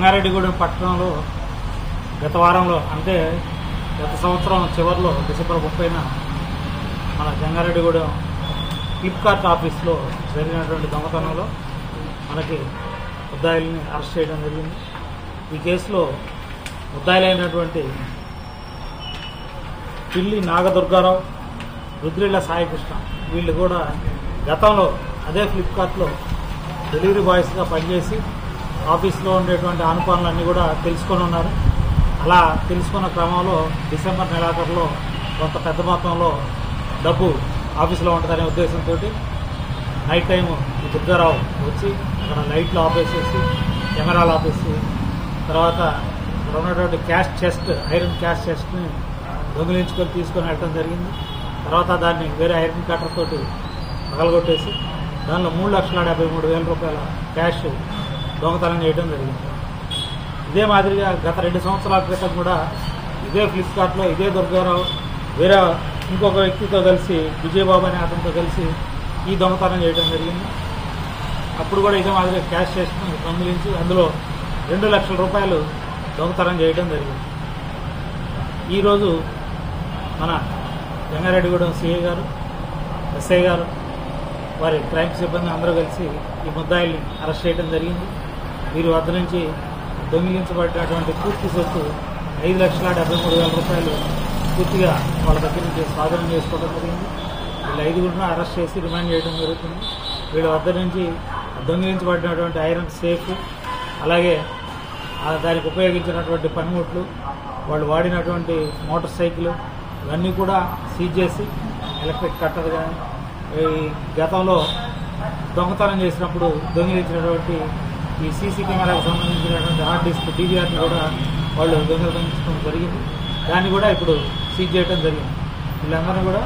జంగారెడ్డిగూడెం పట్టణంలో గత వారంలో అంటే గత సంవత్సరం చివరిలో డిసెంబర్ 30న మన జంగారెడ్డిగూడెం ఫ్లిప్కార్ట్ ఆఫీస్లో జరిగినటువంటి దొంగతనంలో మనకి ముద్దాయిల్ని అరెస్ట్ చేయడం జరిగింది. ఈ కేసులో ముద్దాయిలైనటువంటి పిల్లి నాగదుర్గారావు, రుద్రిళ్ళ సాయికృష్ణ వీళ్ళు కూడా గతంలో అదే ఫ్లిప్కార్ట్లో డెలివరీ బాయ్స్గా పనిచేసి ఆఫీస్లో ఉండేటువంటి ఆనుపానులన్నీ కూడా తెలుసుకొని ఉన్నారు. అలా తెలుసుకున్న క్రమంలో డిసెంబర్ నెలాఖరులో కొంత పెద్ద మొత్తంలో డబ్బు ఆఫీసులో ఉంటుందనే ఉద్దేశంతో నైట్ టైము ఈ దుర్గారావు వచ్చి అక్కడ లైట్లు ఆపేసేసి కెమెరాలు ఆపేసి తర్వాత అక్కడ ఉన్నటువంటి క్యాష్ చెస్ట్, ఐరన్ క్యాష్ చెస్ట్ని దొంగిలించుకొని తీసుకొని వెళ్ళడం జరిగింది. తర్వాత దాన్ని వేరే ఐరన్ కట్టర్ తోటి పగలగొట్టేసి దానిలో 3,73,000 రూపాయల క్యాష్ దొంగతనం చేయడం జరిగింది. ఇదే మాదిరిగా గత 2 సంవత్సరాల క్రితం కూడా ఇదే ఫ్లిప్కార్ట్లో ఇదే దుర్గారావు వేరే ఇంకొక వ్యక్తితో కలిసి విజయబాబు అనే అతనితో కలిసి ఈ దొంగతనం చేయడం జరిగింది. అప్పుడు కూడా ఇదే మాదిరిగా క్యాష్ చేసి దొంగిలించి అందులో 2 లక్షల రూపాయలు దొంగతనం చేయడం జరిగింది. ఈరోజు మన జంగారెడ్డిగూడెం సిఐ గారు, ఎస్ఐ గారు, వారి క్రైమ్ సిబ్బంది అందరూ కలిసి ఈ ముద్దాయిల్ని అరెస్ట్ చేయడం జరిగింది. వీరి వద్ద నుంచి దొంగిలించబడినటువంటి పూర్తి సొత్తు 5,73,000 రూపాయలు పూర్తిగా వాళ్ళ దగ్గర నుంచి స్వాధీనం చేసుకోవడం జరిగింది. వీళ్ళు 5గురిని అరెస్ట్ చేసి రిమాండ్ చేయడం జరుగుతుంది. వీళ్ళ వద్ద నుంచి దొంగిలించబడినటువంటి ఐరన్ సేఫ్, అలాగే దానికి ఉపయోగించినటువంటి పనిముట్లు, వాళ్ళు వాడినటువంటి మోటార్ సైకిల్ ఇవన్నీ కూడా సీజ్ చేసి ఎలక్ట్రిక్ కట్టర్ కానీ ఈ గతంలో దొంగతనం చేసినప్పుడు దొంగిలించినటువంటి ఈ సీసీ కెమెరాకు సంబంధించినటువంటి హార్డ్ డిస్క్ DVRని కూడా వాళ్ళు దొంగిలించడం జరిగింది. దాన్ని కూడా ఇప్పుడు సీజ్ చేయడం జరిగింది. వీళ్ళందరినీ కూడా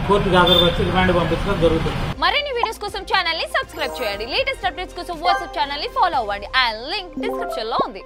కోర్టుకు హాజరుపరిచి రిమాండ్ పంపించడం జరుగుతుంది. మరిన్ని వీడియోస్ కోసం ఛానల్ ని సబ్స్క్రైబ్ చేయండి. లేటెస్ట్ అప్డేట్స్ కోసం వాట్సాప్ ఛానల్ ని ఫాలో అవ్వండి. ఆ లింక్ డిస్క్రిప్షన్ లో ఉంది.